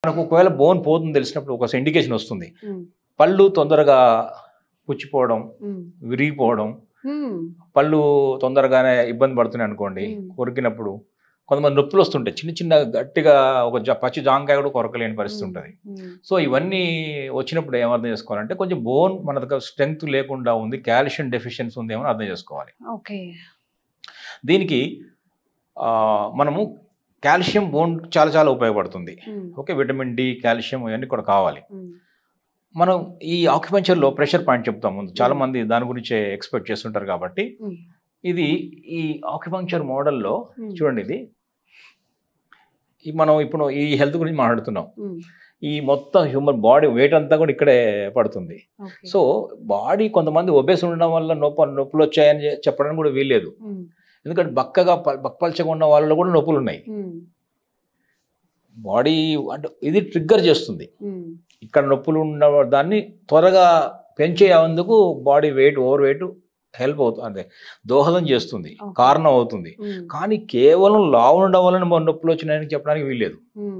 మనకు ఒకవేళ బోన్ పోతుంది తెలిసినప్పుడు ఒక ఇండికేషన్ వస్తుంది. హ్మ్. పళ్ళు తొందరగా పుచ్చిపోవడం, హ్మ్. విరిగిపోవడం, హ్మ్. పళ్ళు తొందరగానే ఇబ్బంది పడుతున్నాయి అనుకోండి, హ్మ్. కొరికినప్పుడు కొంతమంది నొప్పులు వస్తుంటాయి. చిన్న చిన్న గట్టిగా ఒక పచ్చి జాంకాయ కూడా కొరకలేని పరిస్థితి హ్మ్. ఉంటుంది. హ్మ్. సో ఇవన్నీ వచ్చినప్పుడు ఏమర్థం చేసుకోవాలంటే కొంచెం బోన్ మన దగ్గర స్ట్రెంగ్త్ లేకుండా ఉంది, కాల్షియం డెఫిషియన్సీ ఉందేమో అర్థం చేసుకోవాలి. ఓకే. దీనికి మనము కాల్షియం బోన్ చాలా చాలా ఉపయోగపడుతుంది. హ్మ్. ఓకే, విటమిన్ డి, కాల్షియం ఇవన్నీ కూడా కావాలి. హ్మ్. మనం ఈ ఆక్యుపంచర్లో ప్రెషర్ పాయింట్ చెప్తాం ముందు. చాలా హ్మ్. మంది దాని గురించే ఎక్స్పెక్ట్ చేస్తుంటారు కాబట్టి హ్మ్. ఇది ఈ ఆక్యుపంచర్ మోడల్లో హ్మ్. చూడండి, ఇది మనం ఇప్పుడు ఈ హెల్త్ గురించి మాట్లాడుతున్నాం. హ్మ్. ఈ మొత్తం హ్యూమన్ బాడీ వెయిట్ అంతా కూడా ఇక్కడే పడుతుంది. ఓకే. సో బాడీ కొంతమంది ఒబేస్ ఉండడం వల్ల నొప్పులు వచ్చాయని చెప్పడానికి కూడా వీల్లేదు. హ్మ్. ఎందుకంటే బక్కపలచగా ఉన్న వాళ్ళలో కూడా నొప్పులు ఉన్నాయి. హ్మ్. బాడీ అంటే ఇది ట్రిగ్గర్ చేస్తుంది. హ్మ్. ఇక్కడ నొప్పులు ఉన్న దాన్ని త్వరగా పెంచేందుకు body weight, over weight help అవుతుంది, అంటే దోహదం చేస్తుంది, ఓకే. కారణం అవుతుంది. హ్మ్. కానీ కేవలం లావు ఉండడం వలన నొప్పులు వచ్చినాయని చెప్పడానికి వీల్లేదు. హ్మ్.